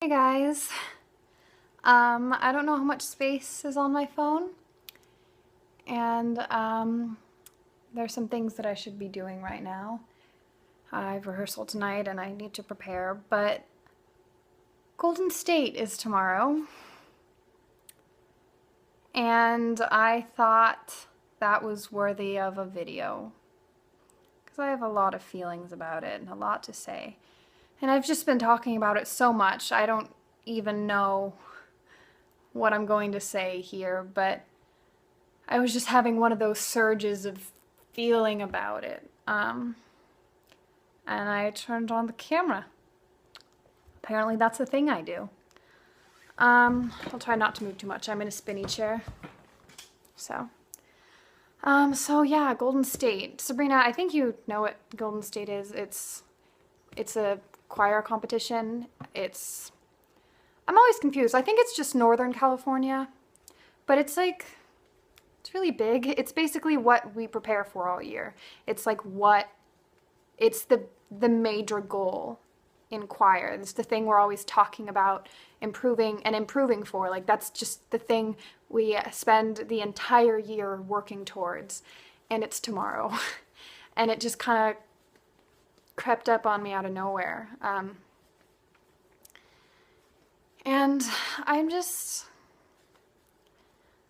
Hey guys, I don't know how much space is on my phone, and there's some things that I should be doing right now. I have rehearsal tonight and I need to prepare, but Golden State is tomorrow, and I thought that was worthy of a video because I have a lot of feelings about it and a lot to say. And I've just been talking about it so much, I don't even know what I'm going to say here, but I was just having one of those surges of feeling about it. And I turned on the camera. Apparently that's the thing I do. I'll try not to move too much. I'm in a spinny chair. So yeah, Golden State. Sabrina, I think you know what Golden State is. It's a choir competition. I'm always confused. I think it's just Northern California, but it's really big. It's basically what we prepare for all year. It's the major goal in choir. It's the thing we're always talking about improving for. Like, that's just the thing we spend the entire year working towards, and it's tomorrow. And it just kind of crept up on me out of nowhere. And I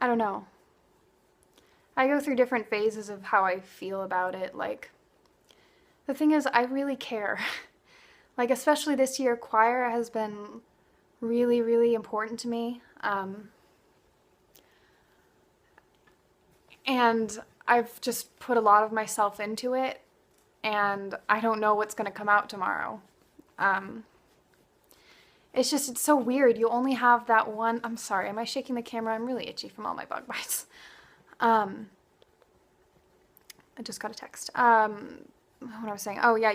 don't know. I go through different phases of how I feel about it. Like, the thing is, I really care. Like, especially this year, choir has been really, really important to me. And I've just put a lot of myself into it, and I don't know what's going to come out tomorrow. It's so weird. You only have that one. I'm sorry, am I shaking the camera? I'm really itchy from all my bug bites. I just got a text. What I was saying. Oh yeah,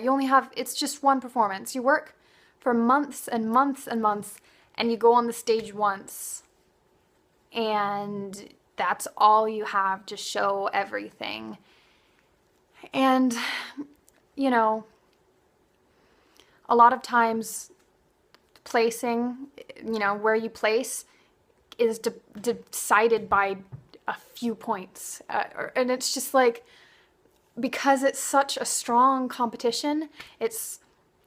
it's just one performance. You work for months and months and months, and you go on the stage once, and that's all you have to show everything. And, you know, a lot of times placing, where you place is decided by a few points. And it's just like, because it's such a strong competition,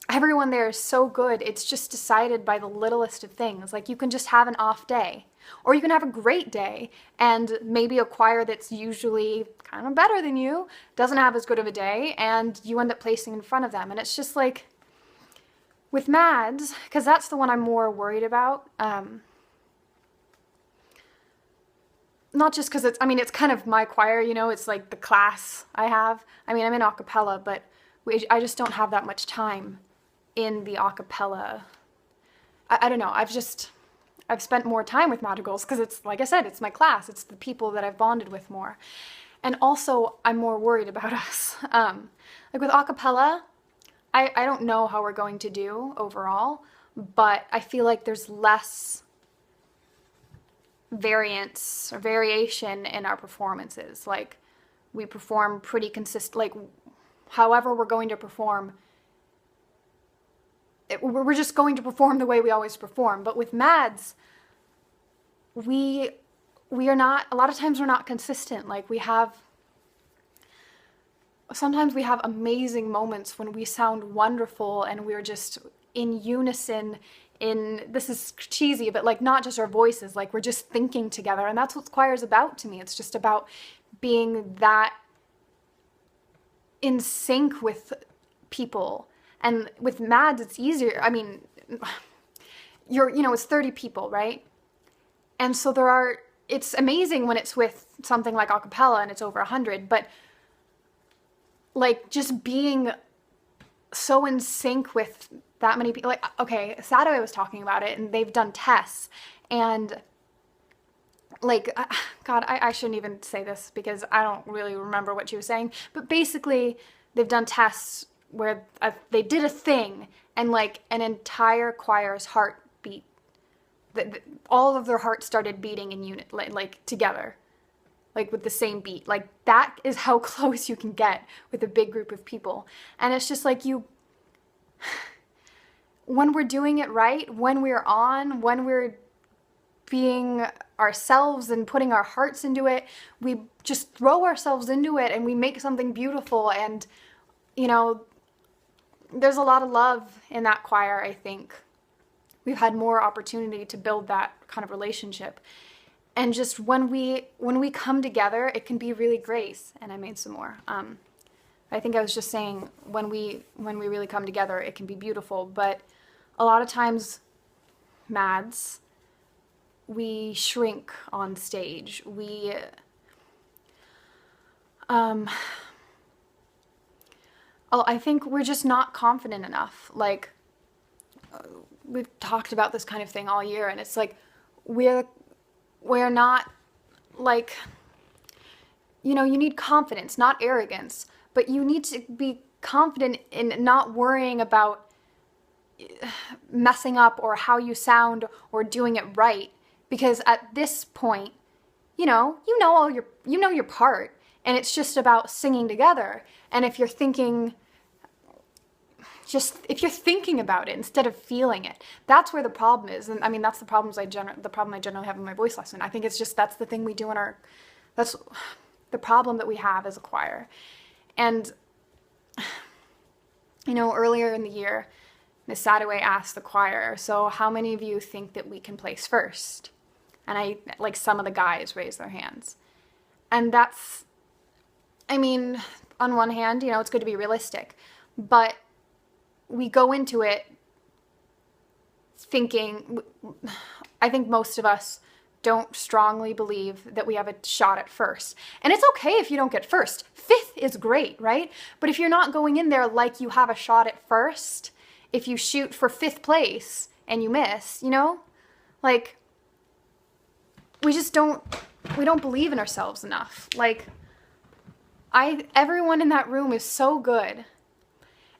everyone there is so good, it's just decided by the littlest of things. Like, you can just have an off day, or you can have a great day, and maybe a choir that's usually kind of better than you doesn't have as good of a day, and you end up placing in front of them. And it's just like, with MADS, because that's the one I'm more worried about, not just because it's kind of my choir, it's like the class I have. I'm in a cappella, but I just don't have that much time in the a cappella. I don't know, I've spent more time with madrigals because it's, like I said, it's my class. It's the people that I've bonded with more. And also, I'm more worried about us. Like with a cappella, I don't know how we're going to do overall, but I feel like there's less variance or variation in our performances. Like, we perform pretty consistent, like, however we're going to perform, we're just going to perform the way we always perform. But with MADS, we are not, a lot of times we're not consistent. Like, sometimes we have amazing moments when we sound wonderful and we're just in unison. This is cheesy, but like, not just our voices, like, we're just thinking together. And that's what choir is about to me. It's just about being that in sync with people. And with MADS, it's easier. It's 30 people, right? And so it's amazing when it's with something like a cappella and it's over 100, but like, just being so in sync with that many people. Like, okay, Sadaway was talking about it, and they've done tests, and like, God, I shouldn't even say this because I don't really remember what she was saying, but basically they've done tests where they did a thing, and like, an entire choir's heart beat. All of their hearts started beating in unit, like together, like with the same beat. Like, that is how close you can get with a big group of people. And it's just like, when we're doing it right, when we're being ourselves and putting our hearts into it, we just throw ourselves into it and we make something beautiful. And, you know, there's a lot of love in that choir, I think. We've had more opportunity to build that kind of relationship. And just when we come together, it can be really great. And I made some more. I think I was just saying when we really come together, it can be beautiful. But a lot of times, Mads, we shrink on stage. I think we're just not confident enough. Like, we've talked about this kind of thing all year, and it's like we're not, like, you know, you need confidence, not arrogance, but you need to be confident in not worrying about messing up or how you sound or doing it right, because at this point, you know your part, and it's just about singing together. And if you're thinking about it instead of feeling it, that's where the problem is. And I mean, that's the problem I generally have in my voice lesson. I think it's just, that's the thing we do that's the problem that we have as a choir. And, you know, earlier in the year, Miss Sadaway asked the choir, so how many of you think that we can place first? And some of the guys raised their hands. And that's, I mean, on one hand, you know, it's good to be realistic, but we go into it thinking, I think most of us don't strongly believe that we have a shot at first. And it's okay if you don't get first. Fifth is great, right? But if you're not going in there like you have a shot at first, if you shoot for 5th place and you miss, you know, like, we don't believe in ourselves enough. Like, everyone in that room is so good.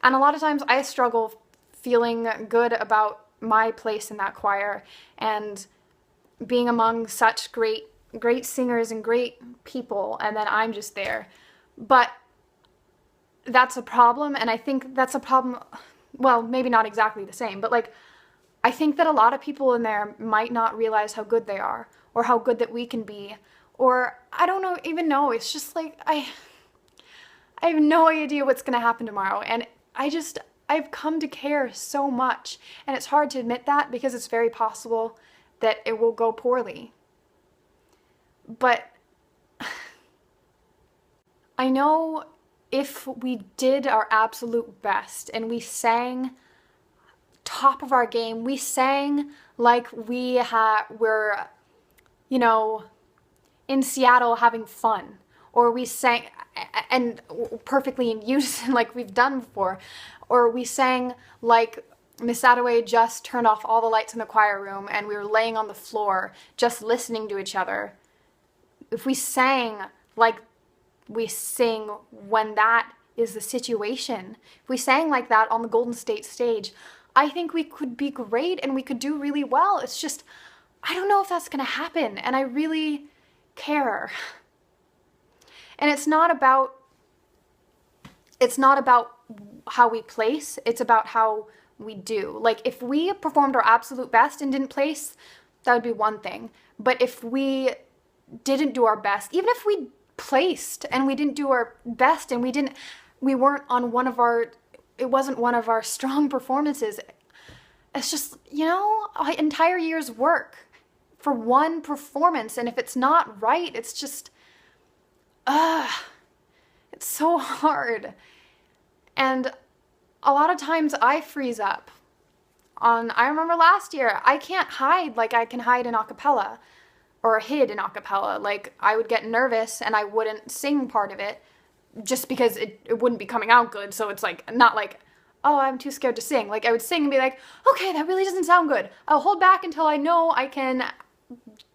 And a lot of times I struggle feeling good about my place in that choir and being among such great singers and great people, and then I'm just there. But that's a problem, and I think that's a problem, well, maybe not exactly the same, but like, I think that a lot of people in there might not realize how good they are, or how good that we can be, or I don't even know. It's just like, I have no idea what's going to happen tomorrow, and I've come to care so much, and it's hard to admit that because it's very possible that it will go poorly. But I know if we did our absolute best and we sang top of our game, we sang like we're, you know, in Seattle having fun, or we sang and perfectly in unison like we've done before, or we sang like Miss Sadaway just turned off all the lights in the choir room and we were laying on the floor just listening to each other. If we sang like we sing when that is the situation, if we sang like that on the Golden State stage, I think we could be great and we could do really well. It's just, I don't know if that's going to happen, and I really care. And it's not about how we place, it's about how we do. Like, if we performed our absolute best and didn't place, that would be one thing. But if we didn't do our best, even if we placed and we didn't do our best and we weren't on it wasn't one of our strong performances, it's just, you know, an entire year's work for one performance. And if it's not right, it's just, it's so hard. And a lot of times I freeze up. I remember last year, I can't hide like I can hide in a cappella, or hid in a cappella. Like, I would get nervous and I wouldn't sing part of it just because it wouldn't be coming out good. So it's like, not like, oh, I'm too scared to sing. Like, I would sing and be like, okay, that really doesn't sound good. I'll hold back until I know I can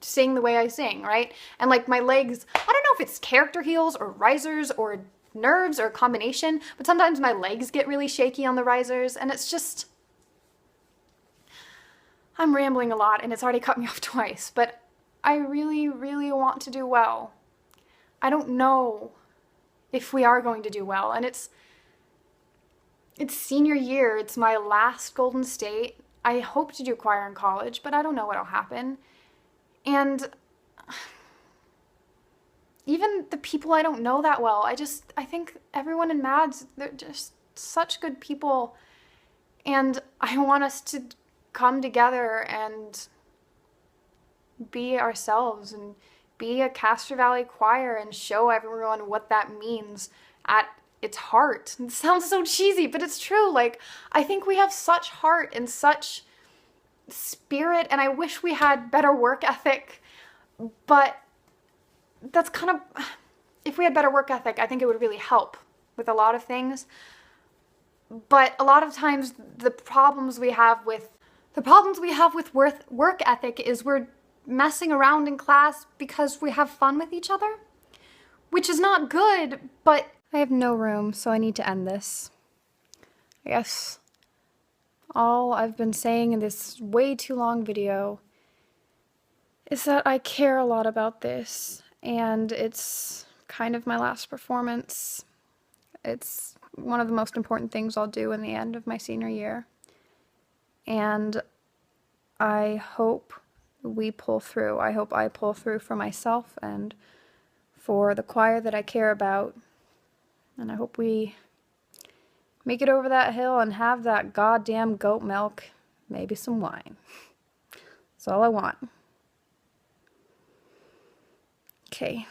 sing the way I sing, right? And like, my legs, I don't know if it's character heels or risers or nerves or a combination, but sometimes my legs get really shaky on the risers, and it's just, I'm rambling a lot and it's already cut me off twice, but I really, really want to do well. I don't know if we are going to do well, and It's senior year. It's my last Golden State. I hope to do choir in college, but I don't know what'll happen. And even the people I don't know that well, I think everyone in Mads, they're just such good people. And I want us to come together and be ourselves and be a Castro Valley choir and show everyone what that means at its heart. It sounds so cheesy, but it's true. Like, I think we have such heart and such spirit, and I wish we had better work ethic, but that's kind of, if we had better work ethic, I think it would really help with a lot of things. But a lot of times the problems we have with work ethic is we're messing around in class because we have fun with each other, which is not good, but I have no room, so I need to end this. I guess all I've been saying in this way too long video is that I care a lot about this, and it's kind of my last performance. It's one of the most important things I'll do in the end of my senior year. And I hope we pull through. I hope I pull through for myself and for the choir that I care about. And I hope we make it over that hill and have that goddamn goat milk, maybe some wine. That's all I want. Okay.